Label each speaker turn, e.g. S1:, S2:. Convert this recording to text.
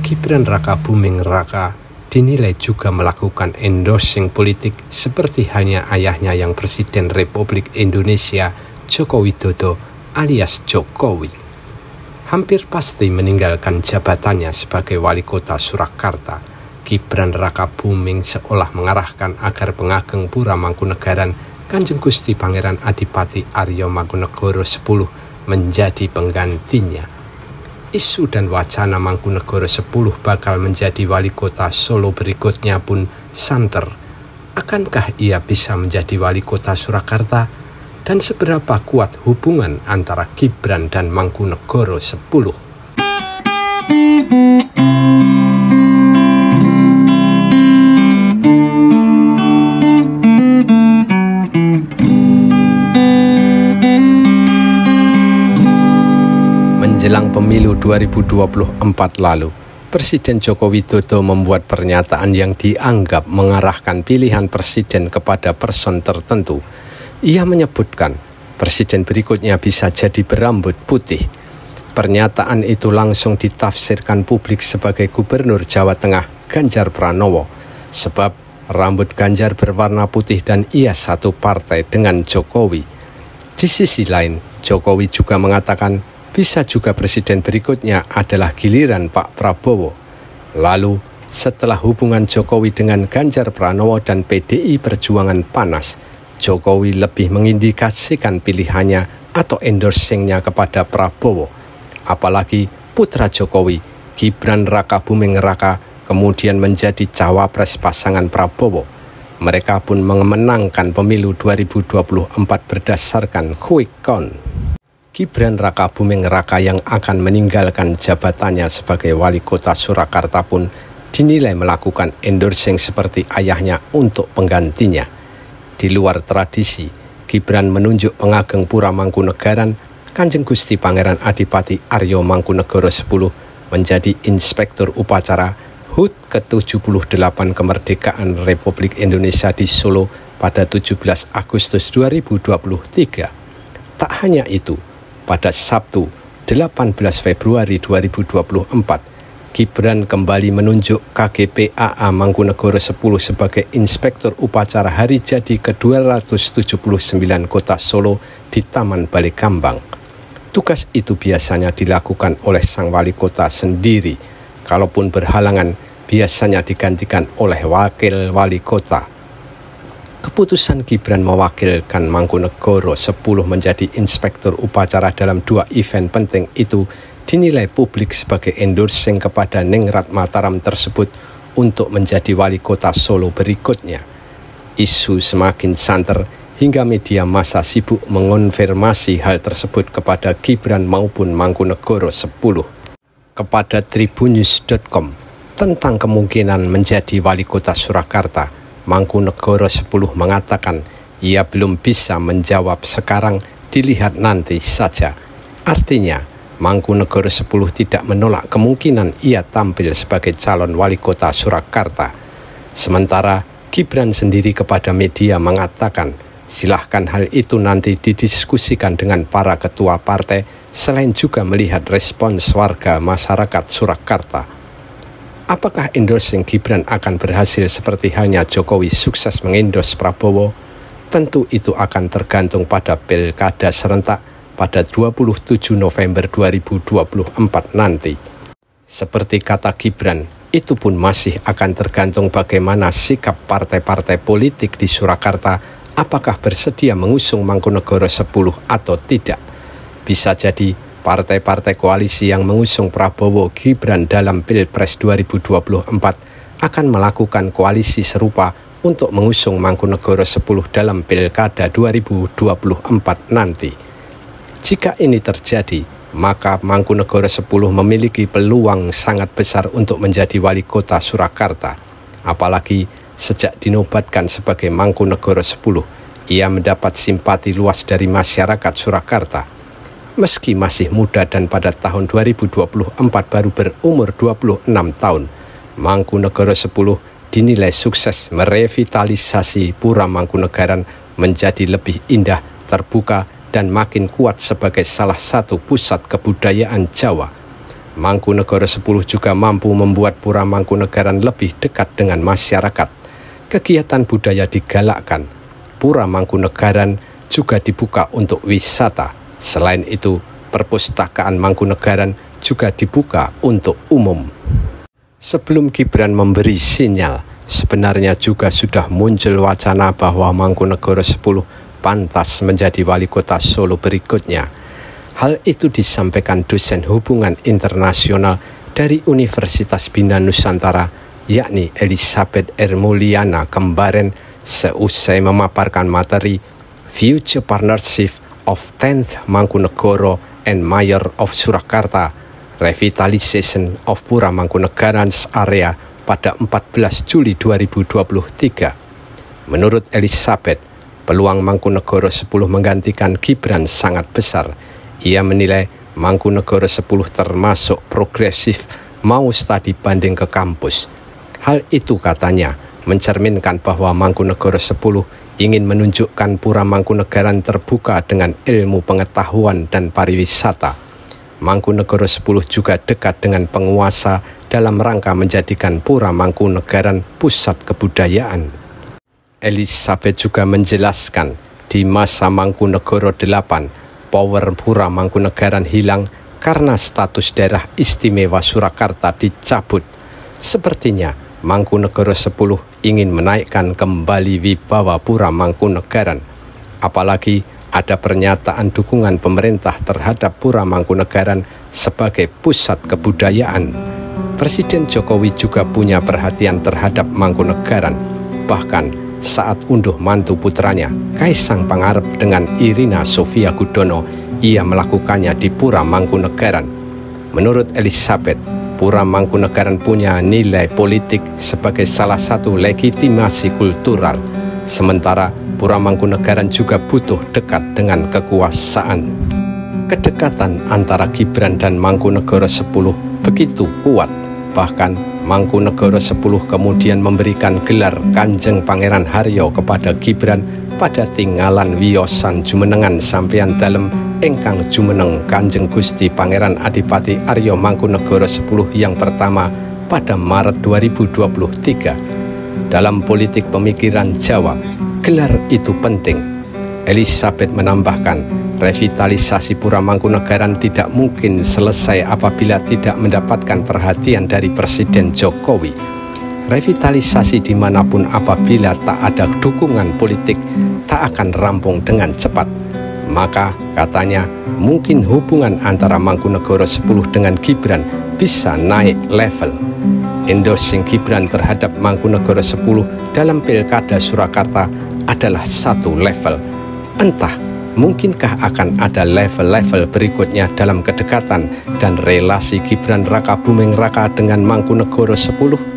S1: Gibran Raka Buming Raka dinilai juga melakukan endorsing politik seperti halnya ayahnya yang Presiden Republik Indonesia Joko Widodo alias Jokowi. Hampir pasti meninggalkan jabatannya sebagai wali kota Surakarta, Gibran Raka Buming seolah mengarahkan agar pengageng Pura Mangkunegaran Kanjeng Gusti Pangeran Adipati Aryo Mangkunegoro X menjadi penggantinya. Isu dan wacana Mangkunegoro X bakal menjadi wali kota Solo berikutnya pun santer. Akankah ia bisa menjadi wali kota Surakarta? Dan seberapa kuat hubungan antara Gibran dan Mangkunegoro X? Menjelang pemilu 2024 lalu, Presiden Joko Widodo membuat pernyataan yang dianggap mengarahkan pilihan presiden kepada person tertentu. Ia menyebutkan, presiden berikutnya bisa jadi berambut putih. Pernyataan itu langsung ditafsirkan publik sebagai Gubernur Jawa Tengah Ganjar Pranowo, sebab rambut Ganjar berwarna putih dan ia satu partai dengan Jokowi. Di sisi lain, Jokowi juga mengatakan, bisa juga presiden berikutnya adalah giliran Pak Prabowo. Lalu, setelah hubungan Jokowi dengan Ganjar Pranowo dan PDI Perjuangan panas, Jokowi lebih mengindikasikan pilihannya atau endorsingnya kepada Prabowo. Apalagi putra Jokowi, Gibran Raka Buming Raka, kemudian menjadi cawapres pasangan Prabowo. Mereka pun memenangkan pemilu 2024 berdasarkan quick count. Gibran Raka Buming Raka yang akan meninggalkan jabatannya sebagai wali kota Surakarta pun dinilai melakukan endorsing seperti ayahnya untuk penggantinya. Di luar tradisi, Gibran menunjuk pengageng Pura Mangkunegaran Kanjeng Gusti Pangeran Adipati Aryo Mangkunegoro X menjadi inspektur upacara HUT ke-78 kemerdekaan Republik Indonesia di Solo pada 17 Agustus 2023. Tak hanya itu, pada Sabtu, 18 Februari 2024, Gibran kembali menunjuk KGP AA Mangkunegoro X sebagai Inspektur Upacara Hari Jadi ke-279 Kota Solo di Taman Balai Kambang. Tugas itu biasanya dilakukan oleh sang wali kota sendiri. Kalaupun berhalangan, biasanya digantikan oleh wakil wali kota. Keputusan Gibran mewakilkan Mangkunegoro X menjadi inspektur upacara dalam dua event penting itu dinilai publik sebagai endorsing kepada Ningrat Mataram tersebut untuk menjadi wali kota Solo berikutnya. Isu semakin santer hingga media massa sibuk mengonfirmasi hal tersebut kepada Gibran maupun Mangkunegoro X. Kepada tribunnews.com tentang kemungkinan menjadi wali kota Surakarta, Mangkunegoro X mengatakan ia belum bisa menjawab sekarang, dilihat nanti saja. Artinya, Mangkunegoro X tidak menolak kemungkinan ia tampil sebagai calon wali kota Surakarta. Sementara Gibran sendiri kepada media mengatakan, silahkan hal itu nanti didiskusikan dengan para ketua partai, selain juga melihat respons warga masyarakat Surakarta. Apakah endorsing Gibran akan berhasil seperti halnya Jokowi sukses mengendorse Prabowo? Tentu itu akan tergantung pada pilkada serentak pada 27 November 2024 nanti. Seperti kata Gibran, itu pun masih akan tergantung bagaimana sikap partai-partai politik di Surakarta, apakah bersedia mengusung Mangkunegoro X atau tidak. Bisa jadi partai-partai koalisi yang mengusung Prabowo Gibran dalam Pilpres 2024 akan melakukan koalisi serupa untuk mengusung Mangkunegoro X dalam Pilkada 2024 nanti. Jika ini terjadi, maka Mangkunegoro X memiliki peluang sangat besar untuk menjadi wali kota Surakarta. Apalagi sejak dinobatkan sebagai Mangkunegoro X, ia mendapat simpati luas dari masyarakat Surakarta. Meski masih muda dan pada tahun 2024 baru berumur 26 tahun, Mangkunegoro X dinilai sukses merevitalisasi Pura Mangkunegaran menjadi lebih indah, terbuka, dan makin kuat sebagai salah satu pusat kebudayaan Jawa. Mangkunegara 10 juga mampu membuat Pura Mangkunegaran lebih dekat dengan masyarakat. Kegiatan budaya digalakkan. Pura Mangkunegaran juga dibuka untuk wisata. Selain itu, perpustakaan Mangkunegaran juga dibuka untuk umum. Sebelum Gibran memberi sinyal, sebenarnya juga sudah muncul wacana bahwa Mangkunegara 10 pantas menjadi wali kota Solo berikutnya. Hal itu disampaikan dosen hubungan internasional dari Universitas Bina Nusantara, yakni Elizabeth R. Mulyana kemarin seusai memaparkan materi Future Partnership of 10th Mangkunegara and Mayor of Surakarta, Revitalization of Pura Mangkunegaran's Area pada 14 Juli 2023. Menurut Elizabeth, peluang Mangkunegara 10 menggantikan Gibran sangat besar. Ia menilai Mangkunegara 10 termasuk progresif mau studi banding ke kampus. Hal itu katanya mencerminkan bahwa Mangkunegara 10 ingin menunjukkan Pura Mangkunegaran terbuka dengan ilmu pengetahuan dan pariwisata. Mangkunegara 10 juga dekat dengan penguasa dalam rangka menjadikan Pura Mangkunegaran pusat kebudayaan. Elizabeth juga menjelaskan di masa Mangkunegara 8, power Pura Mangkunegaran hilang karena status daerah istimewa Surakarta dicabut. Sepertinya Mangkunegara 10 ingin menaikkan kembali wibawa Pura Mangkunegaran. Apalagi ada pernyataan dukungan pemerintah terhadap Pura Mangkunegaran sebagai pusat kebudayaan. Presiden Jokowi juga punya perhatian terhadap Mangkunegaran. Bahkan saat unduh mantu putranya, Kaisang Pangarep dengan Irina Sofia Gudono, ia melakukannya di Pura Mangkunegaran. Menurut Elizabeth, Pura Mangkunegaran punya nilai politik sebagai salah satu legitimasi kultural. Sementara Pura Mangkunegaran juga butuh dekat dengan kekuasaan. Kedekatan antara Gibran dan Mangkunegara 10 begitu kuat. Bahkan Mangkunegara 10 kemudian memberikan gelar Kanjeng Pangeran Haryo kepada Gibran pada tinggalan wiyosan jumenengan sampeyan dalem ingkang jumeneng Kanjeng Gusti Pangeran Adipati Aryo Mangkunegara 10 yang pertama pada Maret 2023. Dalam politik pemikiran Jawa, gelar itu penting. Elizabeth menambahkan, revitalisasi Pura Mangkunegaran tidak mungkin selesai apabila tidak mendapatkan perhatian dari Presiden Jokowi. Revitalisasi dimanapun apabila tak ada dukungan politik tak akan rampung dengan cepat. Maka katanya mungkin hubungan antara Mangkunegara 10 dengan Gibran bisa naik level. Endorsing Gibran terhadap Mangkunegara 10 dalam Pilkada Surakarta adalah satu level. Entah, mungkinkah akan ada level-level berikutnya dalam kedekatan dan relasi Gibran Raka Buming Raka dengan Mangkunegara 10?